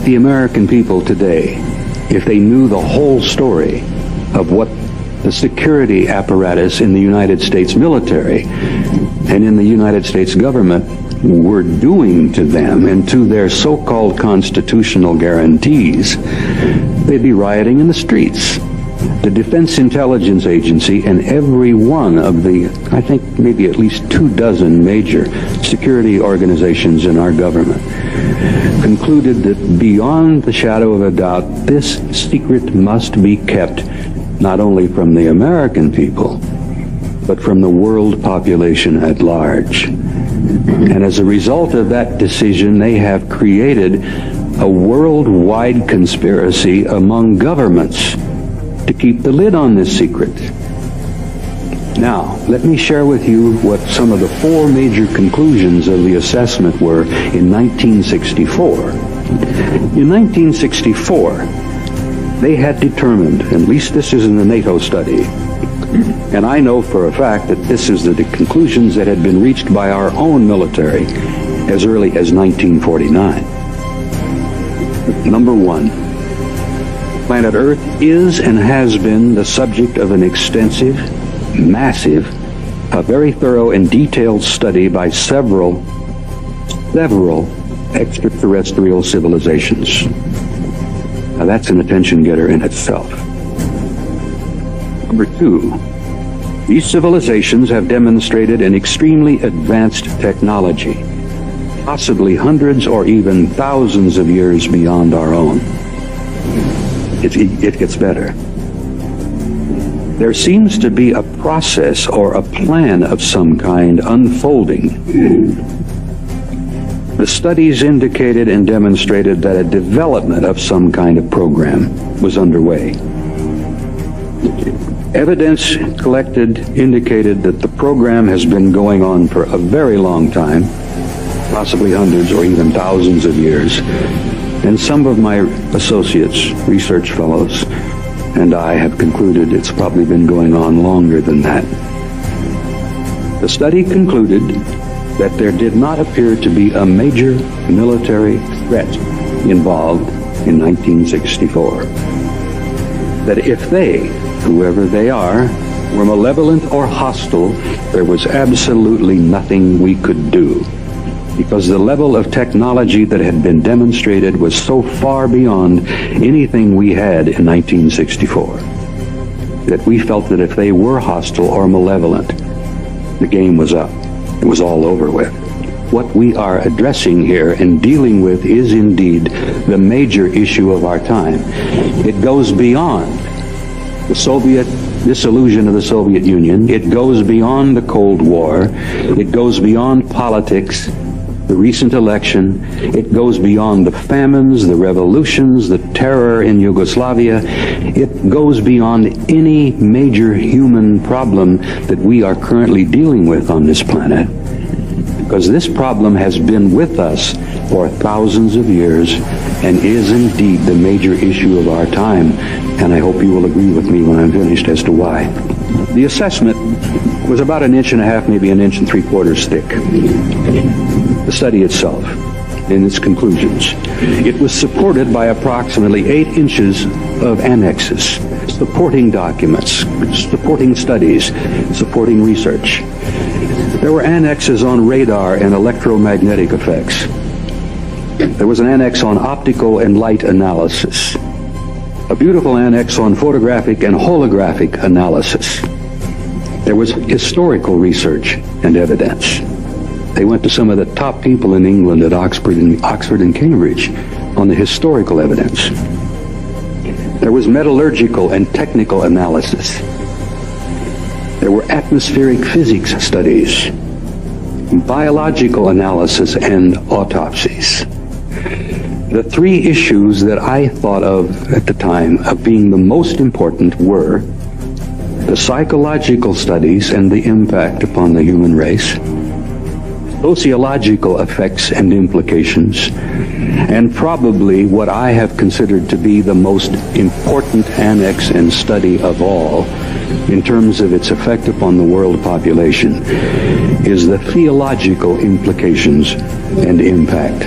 the American people today, if they knew the whole story of what the security apparatus in the United States military and in the United States government were doing to them and to their so-called constitutional guarantees, they'd be rioting in the streets. The Defense Intelligence Agency and every one of the, I think maybe at least 24 major security organizations in our government concluded that beyond the shadow of a doubt, this secret must be kept not only from the American people, but from the world population at large. And as a result of that decision, they have created a worldwide conspiracy among governments to keep the lid on this secret. Now, let me share with you what some of the 4 major conclusions of the assessment were in 1964. In 1964, they had determined, at least this is in the NATO study, and I know for a fact that this is the conclusions that had been reached by our own military as early as 1949. Number 1. Planet Earth is and has been the subject of an extensive, massive, a very thorough and detailed study by several extraterrestrial civilizations. Now that's an attention getter in itself. Number 2, these civilizations have demonstrated an extremely advanced technology, possibly hundreds or even thousands of years beyond our own. It gets better. There seems to be a process or a plan of some kind unfolding. The studies indicated and demonstrated that a development of some kind of program was underway. Evidence collected indicated that the program has been going on for a very long time, possibly hundreds or even thousands of years. And some of my associates, research fellows, and I have concluded it's probably been going on longer than that. The study concluded that there did not appear to be a major military threat involved in 1964. That if they, whoever they are, were malevolent or hostile, there was absolutely nothing we could do, because the level of technology that had been demonstrated was so far beyond anything we had in 1964 that we felt that if they were hostile or malevolent, the game was up. It was all over with. What we are addressing here and dealing with is indeed the major issue of our time. It goes beyond the Soviet dissolution of the Soviet Union. It goes beyond the Cold War. It goes beyond politics, the recent election. It goes beyond the famines, the revolutions, the terror in Yugoslavia. It goes beyond any major human problem that we are currently dealing with on this planet, because this problem has been with us for thousands of years and is indeed the major issue of our time. And I hope you will agree with me when I'm finished as to why. The assessment was about 1.5 inches, maybe 1.75 inches thick. The study itself, in its conclusions. It was supported by approximately 8 inches of annexes, supporting documents, supporting studies, supporting research. There were annexes on radar and electromagnetic effects. There was an annex on optical and light analysis. A beautiful annex on photographic and holographic analysis. There was historical research and evidence. They went to some of the top people in England at Oxford and Cambridge on the historical evidence. There was metallurgical and technical analysis. There were atmospheric physics studies, biological analysis, and autopsies. The 3 issues that I thought of at the time of being the most important were the psychological studies and the impact upon the human race, sociological effects and implications, and probably what I have considered to be the most important annex and study of all in terms of its effect upon the world population is the theological implications and impact.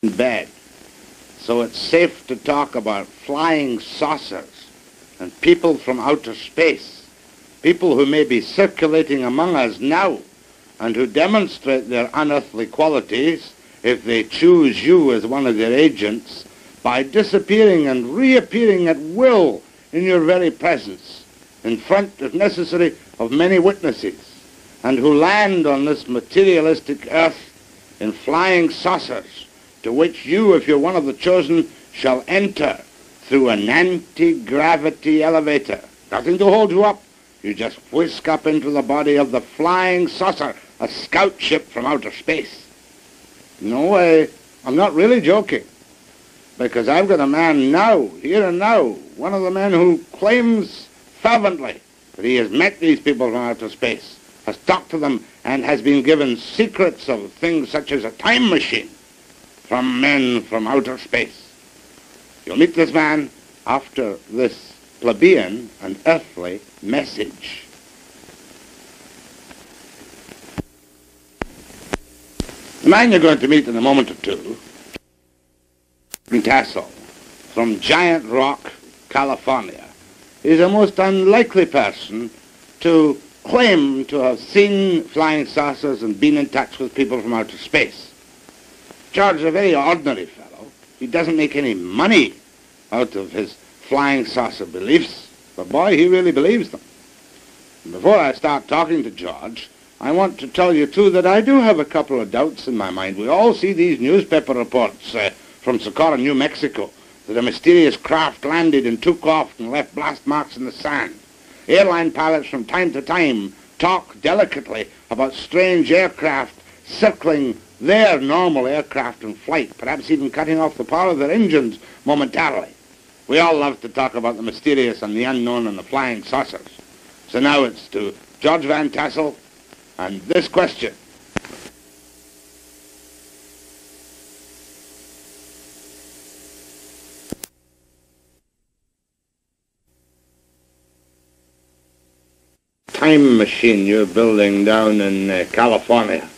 in bed. So it's safe to talk about flying saucers and people from outer space, people who may be circulating among us now and who demonstrate their unearthly qualities if they choose you as one of their agents by disappearing and reappearing at will in your very presence, in front, if necessary, of many witnesses, and who land on this materialistic earth in flying saucers, to which you, if you're one of the chosen, shall enter through an anti-gravity elevator. Nothing to hold you up. You just whisk up into the body of the flying saucer, a scout ship from outer space. No, I'm not really joking, because I've got a man now, here and now, one of the men who claims fervently that he has met these people from outer space, has talked to them, and has been given secrets of things such as a time machine from men from outer space. You'll meet this man after this plebeian and earthly message. The man you're going to meet in a moment or two, Tassel, from Giant Rock, California, is a most unlikely person to claim to have seen flying saucers and been in touch with people from outer space. George is a very ordinary fellow. He doesn't make any money out of his flying saucer beliefs, but boy, he really believes them. And before I start talking to George, I want to tell you, too, that I do have a couple of doubts in my mind. We all see these newspaper reports from Socorro, New Mexico, that a mysterious craft landed and took off and left blast marks in the sand. Airline pilots from time to time talk delicately about strange aircraft circling their normal aircraft in flight, perhaps even cutting off the power of their engines momentarily. We all love to talk about the mysterious and the unknown and the flying saucers. So now it's to George Van Tassel and this question. Time machine you're building down in California.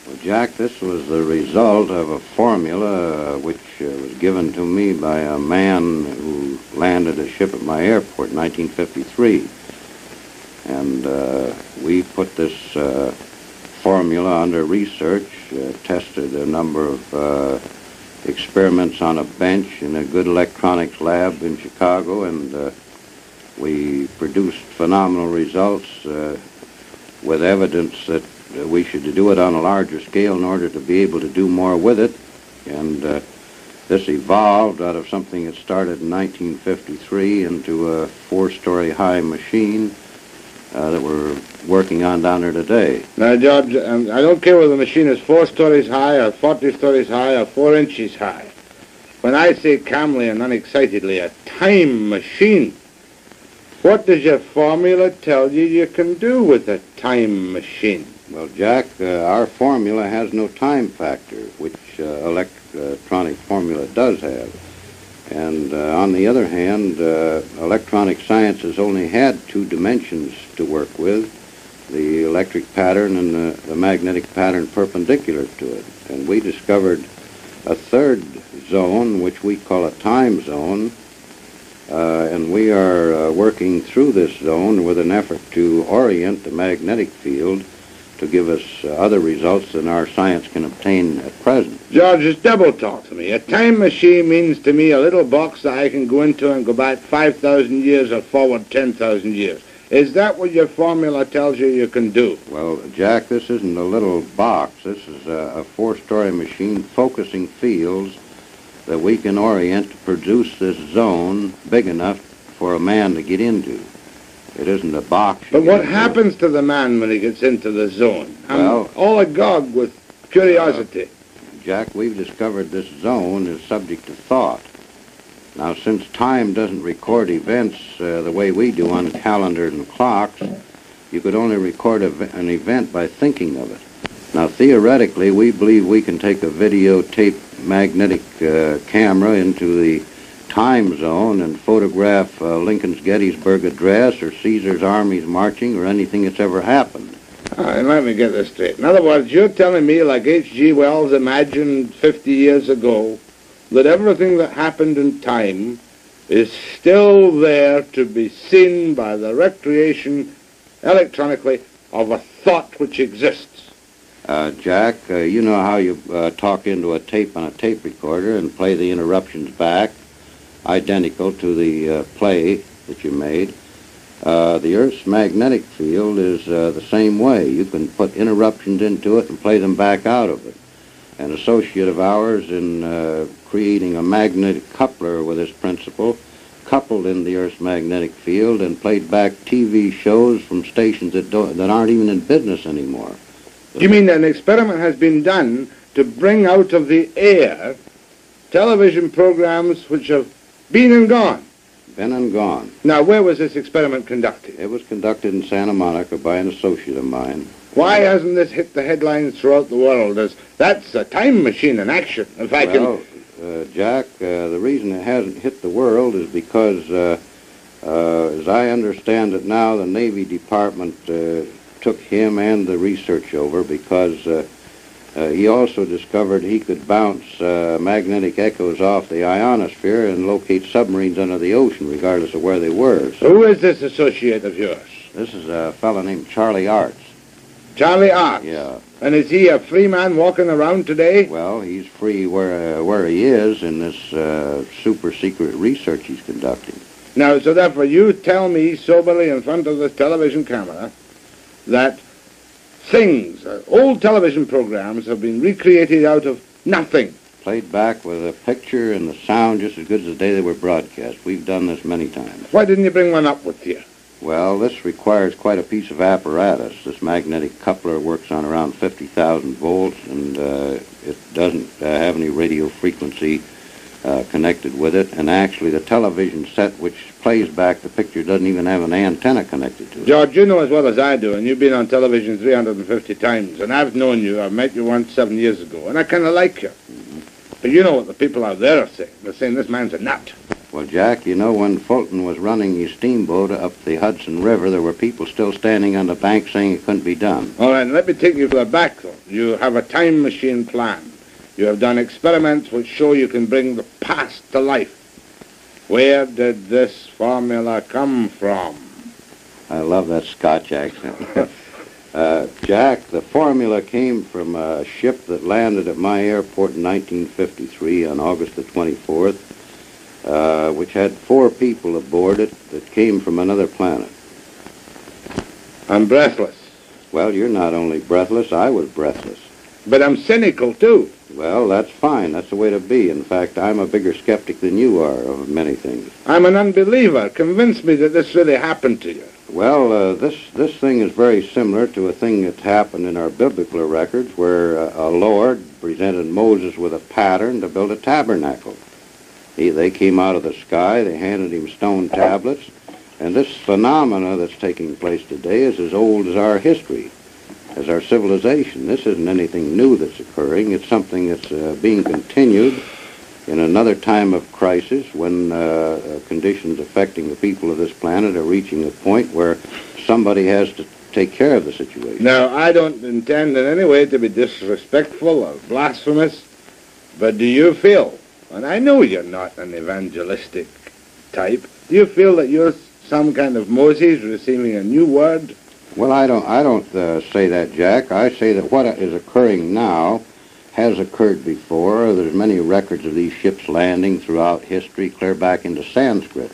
Well, Jack, this was the result of a formula which was given to me by a man who landed a ship at my airport in 1953. And we put this formula under research, tested a number of experiments on a bench in a good electronics lab in Chicago, and we produced phenomenal results with evidence that we should do it on a larger scale in order to be able to do more with it. And this evolved out of something that started in 1953 into a 4-story high machine that we're working on down there today. Now, George, I don't care whether the machine is 4 stories high or 40 stories high or 4 inches high. When I say calmly and unexcitedly, a time machine, what does your formula tell you you can do with a time machine? Well, Jack, our formula has no time factor, which electronic formula does have. And on the other hand, electronic science has only had 2 dimensions to work with, the electric pattern and the magnetic pattern perpendicular to it. And we discovered a 3rd zone, which we call a time zone, and we are working through this zone with an effort to orient the magnetic field to give us other results than our science can obtain at present. George, just double talk to me. A time machine means to me a little box that I can go into and go back 5,000 years or forward 10,000 years. Is that what your formula tells you you can do? Well, Jack, this isn't a little box. This is a 4-story machine focusing fields that we can orient to produce this zone big enough for a man to get into. It isn't a box. But what happens to the man when he gets into the zone? I'm all agog with curiosity. Jack, we've discovered this zone is subject to thought. Now, since time doesn't record events the way we do on calendars and clocks, you could only record an event by thinking of it. Now, theoretically, we believe we can take a videotape magnetic camera into the time zone and photograph Lincoln's Gettysburg Address or Caesar's armies marching or anything that's ever happened. And let me get this straight. In other words, you're telling me, like H.G. Wells imagined 50 years ago, that everything that happened in time is still there to be seen by the recreation electronically of a thought which exists. Jack, you know how you talk into a tape on a tape recorder and play the interruptions back, identical to the play that you made. The Earth's magnetic field is the same way. You can put interruptions into it and play them back out of it. An associate of ours in creating a magnetic coupler with this principle coupled in the Earth's magnetic field and played back TV shows from stations that aren't even in business anymore. You mean an experiment has been done to bring out of the air television programs which have been and gone? Been and gone. Now, where was this experiment conducted? It was conducted in Santa Monica by an associate of mine. Why hasn't this hit the headlines throughout the world? That's a time machine in action. If I can... Jack, the reason it hasn't hit the world is because, as I understand it now, the Navy Department took him and the research over because he also discovered he could bounce magnetic echoes off the ionosphere and locate submarines under the ocean, regardless of where they were. So, who is this associate of yours? This is a fellow named Charlie Arts. Charlie Arts? Yeah. And is he a free man walking around today? Well, he's free where he is in this super secret research he's conducting. Now, so therefore you tell me soberly in front of this television camera that things, old television programs have been recreated out of nothing. Played back with a picture and the sound just as good as the day they were broadcast. We've done this many times. Why didn't you bring one up with you? Well, this requires quite a piece of apparatus. This magnetic coupler works on around 50,000 volts, and it doesn't have any radio frequency connected with it. And actually, the television set which plays back the picture doesn't even have an antenna connected to it. George, you know as well as I do, and you've been on television 350 times, and I've known you. I met you once 7 years ago, and I kind of like you. Mm-hmm. But you know what the people out there are saying. They're saying this man's a nut. Well, Jack, you know, when Fulton was running his steamboat up the Hudson River, there were people still standing on the bank saying it couldn't be done. All right, let me take you further back, though. You have a time machine plan. You have done experiments which show you can bring the past to life. Where did this formula come from? I love that Scotch accent. Jack, the formula came from a ship that landed at my airport in 1953 on August the 24th. Which had 4 people aboard it that came from another planet. I'm breathless. Well, you're not only breathless, I was breathless. But I'm cynical, too. Well, that's fine. That's the way to be. In fact, I'm a bigger skeptic than you are of many things. I'm an unbeliever. Convince me that this really happened to you. Well, this thing is very similar to a thing that's happened in our biblical records where a Lord presented Moses with a pattern to build a tabernacle. They came out of the sky, they handed him stone tablets, and this phenomena that's taking place today is as old as our history, as our civilization. This isn't anything new that's occurring. It's something that's being continued in another time of crisis when conditions affecting the people of this planet are reaching a point where somebody has to take care of the situation. Now, I don't intend in any way to be disrespectful or blasphemous, but do you feel, and I know you're not an evangelistic type, do you feel that you're some kind of Moses receiving a new word? Well, I don't say that, Jack. I say that what is occurring now has occurred before. There's many records of these ships landing throughout history, clear back into Sanskrit.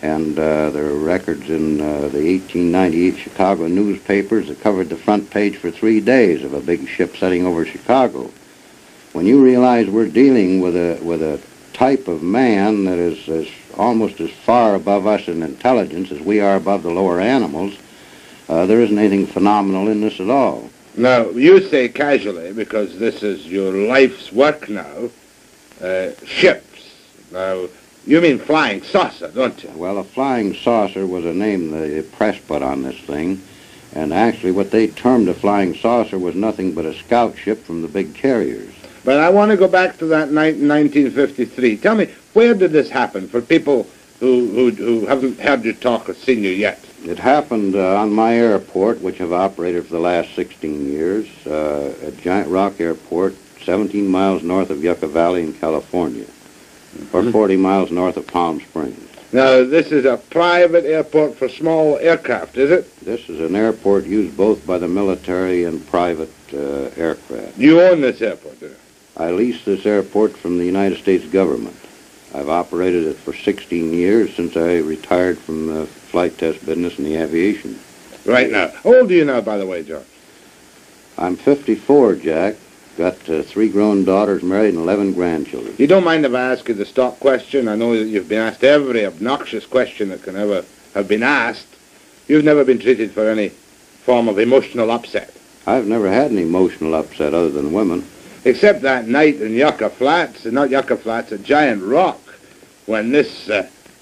And there are records in the 1898 Chicago newspapers that covered the front page for 3 days of a big ship setting over Chicago. When you realize we're dealing with a type of man that is almost as far above us in intelligence as we are above the lower animals, there isn't anything phenomenal in this at all. Now, you say casually, because this is your life's work now, ships. Now, you mean flying saucer, don't you? Well, a flying saucer was a name the press put on this thing. And actually what they termed a flying saucer was nothing but a scout ship from the big carriers. But I want to go back to that night in 1953. Tell me, where did this happen for people who haven't heard you talk or seen you yet. It happened on my airport, which I've operated for the last 16 years, at Giant Rock Airport, 17 miles north of Yucca Valley in California, or 40 miles north of Palm Springs. Now, this is a private airport for small aircraft, is it? This is an airport used both by the military and private aircraft. You own this airport, do you? I leased this airport from the United States government. I've operated it for 16 years since I retired from the flight test business in the aviation. Right now. How old are you now, by the way, George? I'm 54, Jack. Got 3 grown daughters, married, and 11 grandchildren. You don't mind if I ask you the stock question? I know that you've been asked every obnoxious question that can ever have been asked. You've never been treated for any form of emotional upset. I've never had an emotional upset other than women. Except that night in Yucca Flats, not Yucca Flats, at Giant Rock, when this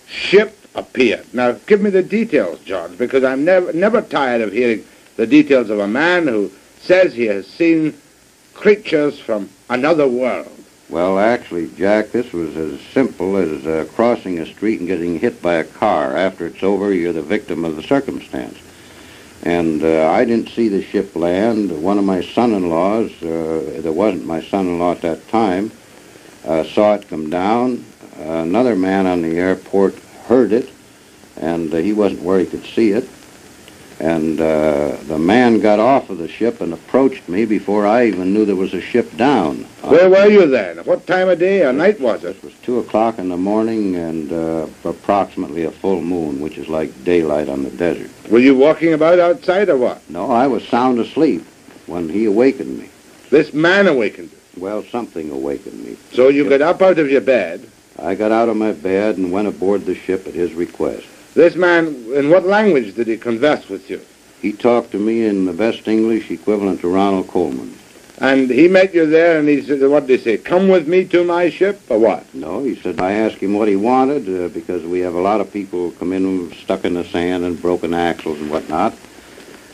ship appeared. Now, give me the details, George, because I'm never tired of hearing the details of a man who says he has seen creatures from another world. Well, actually, Jack, this was as simple as crossing a street and getting hit by a car. After it's over, you're the victim of the circumstance. And I didn't see the ship land. One of my son-in-laws, that wasn't my son-in-law at that time, saw it come down. Another man on the airport heard it, and he wasn't where he could see it. And the man got off of the ship and approached me before I even knew there was a ship down. Where were you then? What time of day or night was it? It was 2 o'clock in the morning and approximately a full moon, which is like daylight on the desert. Were you walking about outside or what? No, I was sound asleep when he awakened me. This man awakened you? Well, something awakened me. So you got up out of your bed? I got out of my bed and went aboard the ship at his request. This man, in what language did he converse with you? He talked to me in the best English equivalent to Ronald Coleman. And he met you there and he said, what did he say, come with me to my ship, or what? No, he said, I asked him what he wanted because we have a lot of people come in stuck in the sand and broken axles and whatnot.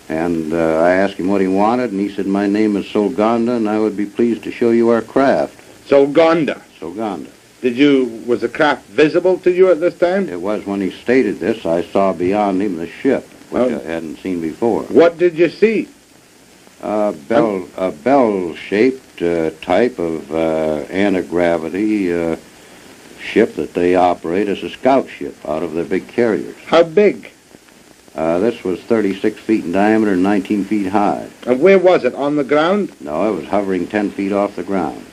And I asked him what he wanted, and he said, my name is Solgonda, and I would be pleased to show you our craft. Solgonda? Solgonda. Was the craft visible to you at this time? It was when he stated this, I saw beyond him the ship, which I hadn't seen before. What did you see? A bell-shaped type of anti-gravity ship that they operate as a scout ship out of their big carriers. How big? This was 36 feet in diameter and 19 feet high. And where was it, on the ground? No, it was hovering 10 feet off the ground.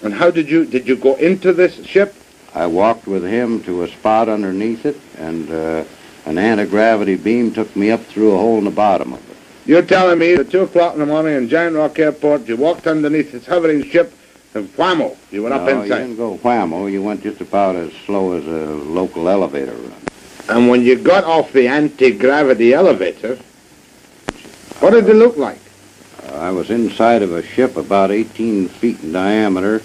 And how did you go into this ship? I walked with him to a spot underneath it, and an anti-gravity beam took me up through a hole in the bottom of it. You're telling me at 2 o'clock in the morning in Giant Rock Airport, you walked underneath this hovering ship, and whammo, you went up inside. No, you didn't go whammo. You went just about as slow as a local elevator run. And when you got off the anti-gravity elevator, what did it look like? I was inside of a ship about 18 feet in diameter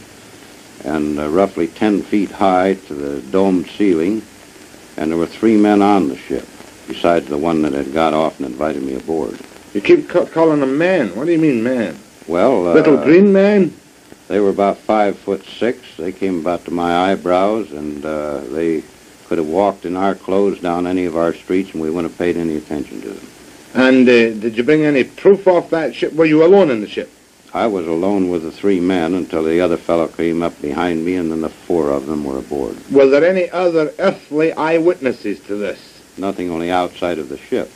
and roughly 10 feet high to the domed ceiling, and there were 3 men on the ship, besides the one that had got off and invited me aboard. You keep calling them man. What do you mean man? Well, Little green man? They were about 5'6". They came about to my eyebrows, and they could have walked in our clothes down any of our streets, and we wouldn't have paid any attention to them. And did you bring any proof off that ship? Were you alone in the ship? I was alone with the 3 men until the other fellow came up behind me, and then the 4 of them were aboard. Were there any other earthly eyewitnesses to this? Nothing, only outside of the ship.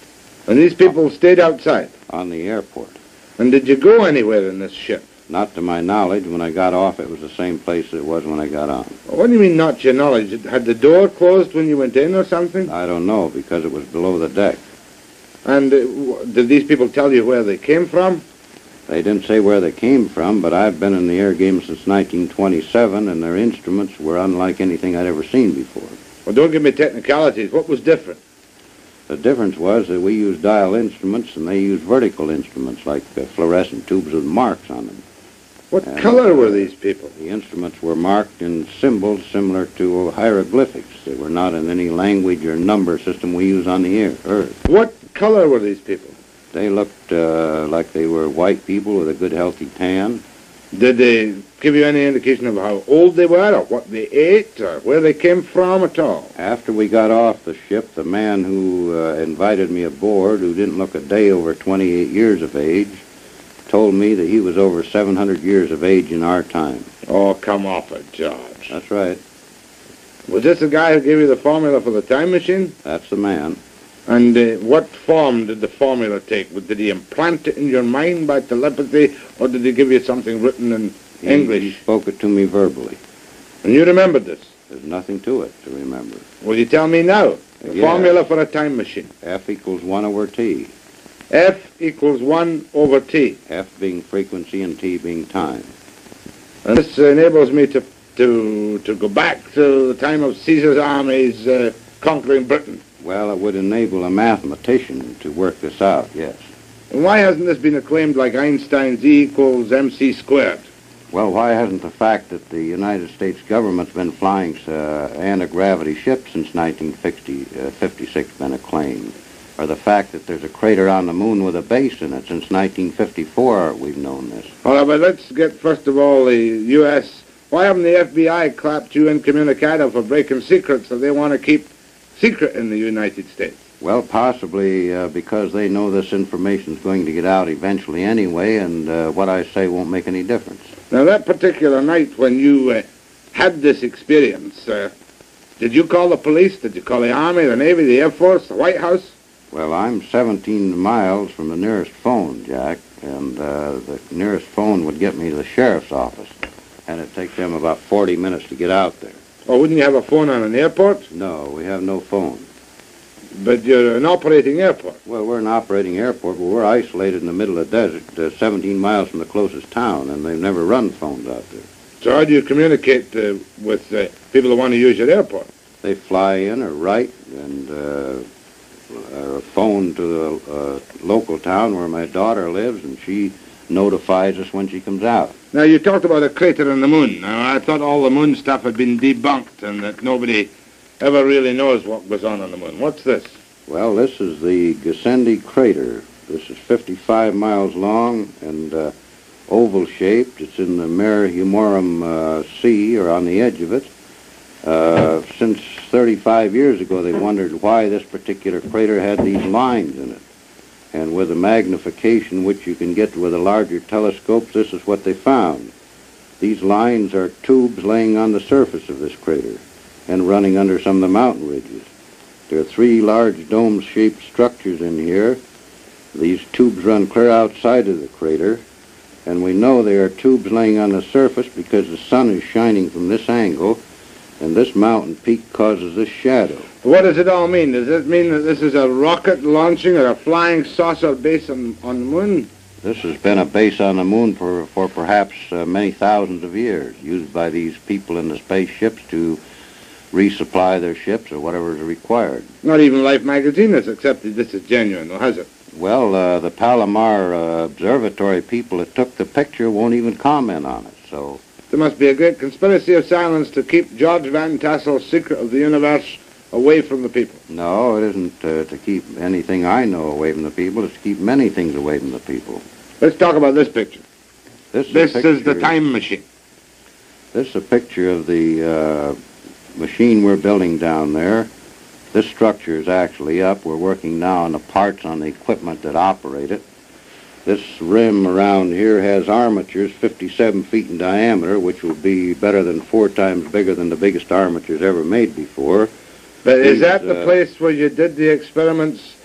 And these people stayed outside? On the airport. And did you go anywhere in this ship? Not to my knowledge. When I got off, it was the same place it was when I got on. What do you mean, not to your knowledge? Had the door closed when you went in or something? I don't know, because it was below the deck. And did these people tell you where they came from? They didn't say where they came from, but I've been in the air game since 1927, and their instruments were unlike anything I'd ever seen before. Well, don't give me technicalities. What was different? The difference was that we used dial instruments, and they used vertical instruments, like fluorescent tubes with marks on them. What color were these people? The instruments were marked in symbols similar to hieroglyphics. They were not in any language or number system we use on the Earth. What color were these people? They looked like they were white people with a good, healthy tan. Did they give you any indication of how old they were, or what they ate, or where they came from at all? After we got off the ship, the man who invited me aboard, who didn't look a day over 28 years of age, told me that he was over 700 years of age in our time. Oh, come off it, George. That's right. Was this the guy who gave you the formula for the time machine? That's the man. And what form did the formula take? Did he implant it in your mind by telepathy, or did he give you something written in English? He spoke it to me verbally. And you remembered this? There's nothing to it to remember. Will you tell me now? The Yeah. formula for a time machine. F equals 1 over T. F equals 1 over T. F being frequency and T being time. And this enables me to go back to the time of Caesar's armies conquering Britain. Well, it would enable a mathematician to work this out, yes. And why hasn't this been acclaimed like Einstein's E equals mc squared? Well, why hasn't the fact that the United States government's been flying anti-gravity ships since 1956 been acclaimed? Or the fact that there's a crater on the moon with a base in it since 1954, we've known this. All right, but let's get, first of all, the U.S. Why haven't the FBI clapped you incommunicado for breaking secrets that they want to keep secret in the United States? Well, possibly because they know this information's going to get out eventually anyway, and what I say won't make any difference. Now, that particular night when you had this experience, did you call the police? Did you call the Army, the Navy, the Air Force, the White House? Well, I'm 17 miles from the nearest phone, Jack, and the nearest phone would get me to the sheriff's office, and it'd take them about 40 minutes to get out there. Or wouldn't you have a phone on an airport? No, we have no phone. But you're an operating airport. Well, we're an operating airport, but we're isolated in the middle of the desert, 17 miles from the closest town, and they've never run phones out there. So how do you communicate with people who want to use your airport? They fly in or write and phone to the local town where my daughter lives, and she notifies us when she comes out. Now, you talked about a crater on the moon. Now, I thought all the moon stuff had been debunked and that nobody ever really knows what goes on the moon. What's this? Well, this is the Gassendi crater. This is 55 miles long and oval-shaped. It's in the Mare Humorum Sea, or on the edge of it. Since 35 years ago, they wondered why this particular crater had these lines in it. And with the magnification which you can get with a larger telescope, this is what they found. These lines are tubes laying on the surface of this crater and running under some of the mountain ridges. There are 3 large dome-shaped structures in here. These tubes run clear outside of the crater, and we know they are tubes laying on the surface because the sun is shining from this angle, and this mountain peak causes this shadow. What does it all mean? Does it mean that this is a rocket launching or a flying saucer base on the moon? This has been a base on the moon for perhaps many thousands of years, used by these people in the spaceships to resupply their ships or whatever is required. Not even Life magazine has accepted this is genuine, or has it? Well, the Palomar Observatory people that took the picture won't even comment on it, so... There must be a great conspiracy of silence to keep George Van Tassel's secret of the universe away from the people. No, it isn't to keep anything I know away from the people. It's to keep many things away from the people. Let's talk about this picture. This is the time machine. This is a picture of the machine we're building down there. This structure is actually up. We're working now on the parts on the equipment that operate it. This rim around here has armatures 57 feet in diameter, which will be better than 4 times bigger than the biggest armatures ever made before. But is that the place where you did the experiments?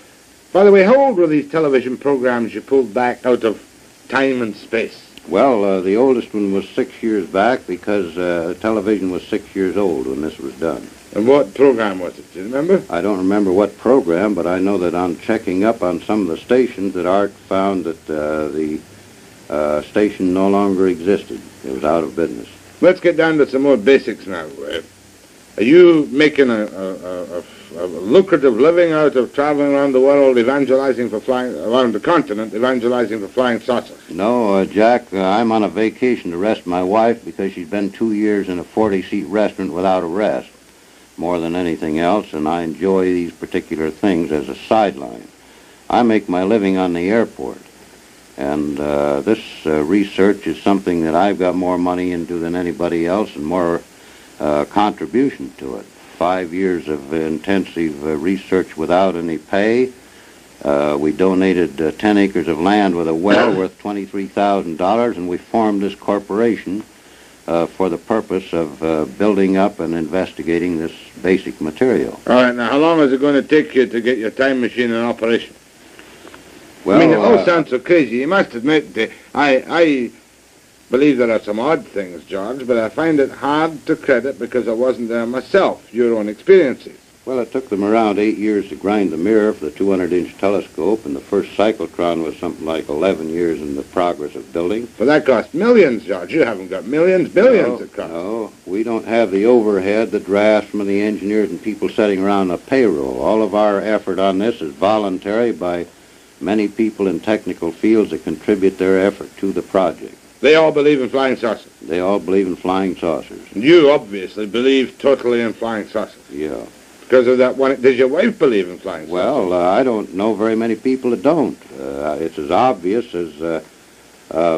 By the way, how old were these television programs you pulled back out of time and space? Well, the oldest one was 6 years back because television was 6 years old when this was done. And what program was it? Do you remember? I don't remember what program, but I know that on checking up on some of the stations that Art found that the station no longer existed. It was out of business. Let's get down to some more basics now. Are you making a lucrative living out of traveling around the world, evangelizing for flying, around the continent, evangelizing for flying saucers? No, Jack, I'm on a vacation to rest my wife because she's been 2 years in a 40-seat restaurant without a rest, more than anything else, and I enjoy these particular things as a sideline. I make my living on the airport, And this research is something that I've got more money into than anybody else and more contribution to it. 5 years of intensive research without any pay. We donated 10 acres of land with a well worth $23,000, and we formed this corporation for the purpose of building up and investigating this basic material. All right, now how long is it going to take you to get your time machine in operation? Well, I mean, it all sounds so crazy. You must admit, I believe there are some odd things, George, but I find it hard to credit because I wasn't there myself, your own experiences. Well, it took them around 8 years to grind the mirror for the 200-inch telescope, and the first cyclotron was something like 11 years in the progress of building. But that cost millions, George. You haven't got millions, billions it cost. No, we don't have the overhead, the drafts from the engineers and people sitting around a payroll. All of our effort on this is voluntary by many people in technical fields that contribute their effort to the project. They all believe in flying saucers. They all believe in flying saucers. And you obviously believe totally in flying saucers. Yeah. Because of that one. Does your wife believe in flying saucers? Well, I don't know very many people that don't. It's as obvious as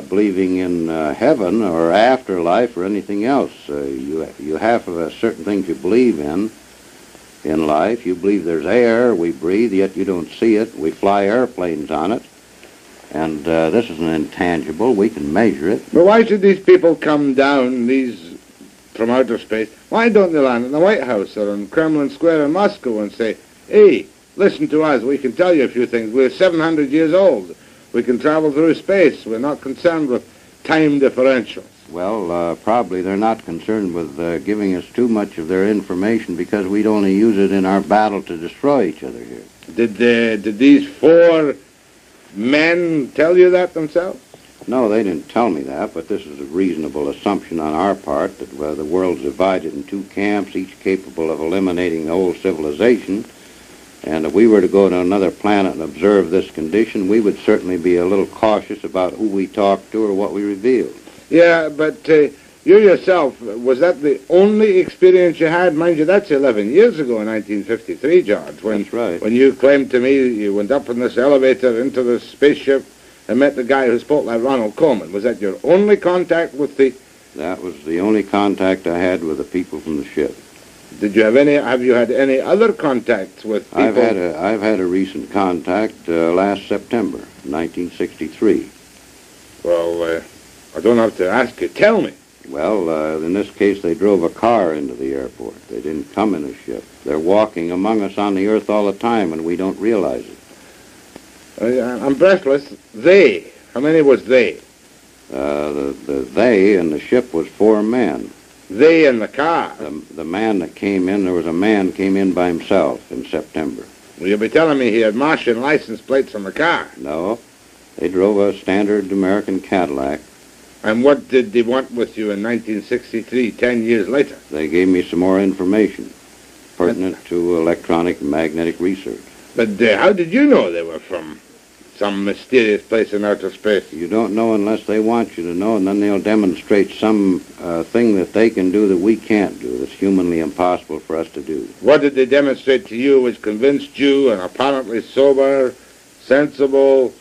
believing in heaven or afterlife or anything else. You have certain things you believe in life. You believe there's air we breathe, yet you don't see it. We fly airplanes on it. And this is an intangible. We can measure it. But why should these people come down, from outer space? Why don't they land in the White House or in Kremlin Square in Moscow and say, hey, listen to us, we can tell you a few things. We're 700 years old. We can travel through space. We're not concerned with time differentials. Well, probably they're not concerned with giving us too much of their information because we'd only use it in our battle to destroy each other here. Did these 4 men tell you that themselves? No, they didn't tell me that, but this is a reasonable assumption on our part that the world's divided in 2 camps, each capable of eliminating the whole civilization. And if we were to go to another planet and observe this condition, we would certainly be a little cautious about who we talk to or what we reveal. Yeah, but you yourself, was that the only experience you had? Mind you, that's 11 years ago in 1953, George. That's right. When you claimed to me you went up in this elevator into the spaceship and met the guy who spoke like Ronald Coleman. Was that your only contact with the... That was the only contact I had with the people from the ship. Have you had any other contacts with people? I've had a recent contact last September, 1963. Well, I don't have to ask you. Tell me. Well, in this case, they drove a car into the airport. They didn't come in a ship. They're walking among us on the earth all the time, and we don't realize it. I'm breathless. They. How many was they? They in the ship was 4 men. They in the car? The man that came in, there was a man came in by himself in September. Well, you'll be telling me he had Martian license plates on the car. No. They drove a standard American Cadillac. And what did they want with you in 1963, 10 years later? They gave me some more information pertinent to electronic and magnetic research. But how did you know they were from some mysterious place in outer space? You don't know unless they want you to know, and then they'll demonstrate some thing that they can do that we can't do, that's humanly impossible for us to do. What did they demonstrate to you which convinced you, an apparently sober, sensible,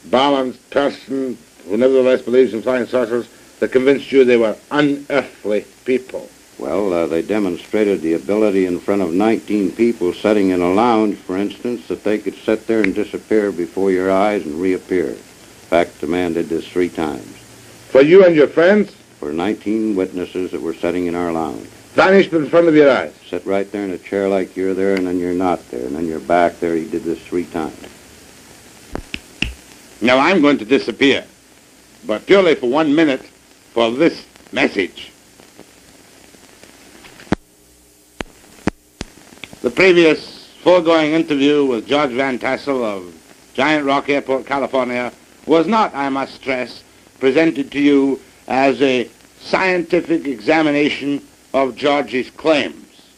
balanced person who nevertheless believes in flying saucers, that convinced you they were unearthly people? Well, they demonstrated the ability in front of 19 people sitting in a lounge, for instance, that they could sit there and disappear before your eyes and reappear. In fact, the man did this 3 times. For you and your friends? For 19 witnesses that were sitting in our lounge. Vanished in front of your eyes? Sit right there in a chair like you're there, and then you're not there, and then you're back there. He did this 3 times. Now I'm going to disappear, but purely for 1 minute for this message. The previous foregoing interview with George Van Tassel of Giant Rock Airport, California, was not, I must stress, presented to you as a scientific examination of George's claims.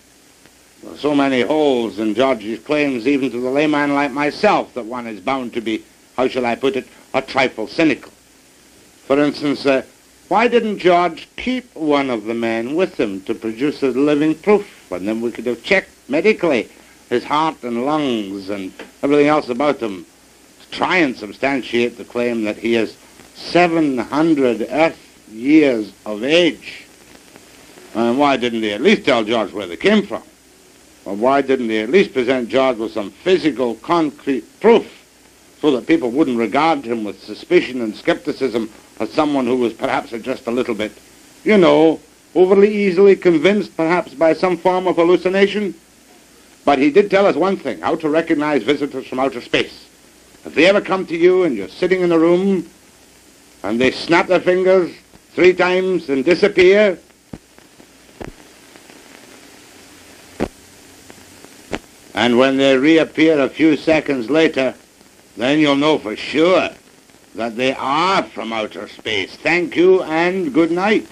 There are so many holes in George's claims, even to the layman like myself, that one is bound to be, how shall I put it, a trifle cynical. For instance, why didn't George keep one of the men with him to produce as living proof? And then we could have checked medically his heart and lungs and everything else about him. try and substantiate the claim that he is 700 Earth years of age. And why didn't they at least tell George where they came from? Or why didn't they at least present George with some physical, concrete proof so that people wouldn't regard him with suspicion and skepticism as someone who was perhaps just a little bit, you know, overly easily convinced perhaps by some form of hallucination? But he did tell us one thing, how to recognize visitors from outer space. If they ever come to you and you're sitting in a room and they snap their fingers 3 times and disappear, and when they reappear a few seconds later, then you'll know for sure that they are from outer space. Thank you and good night.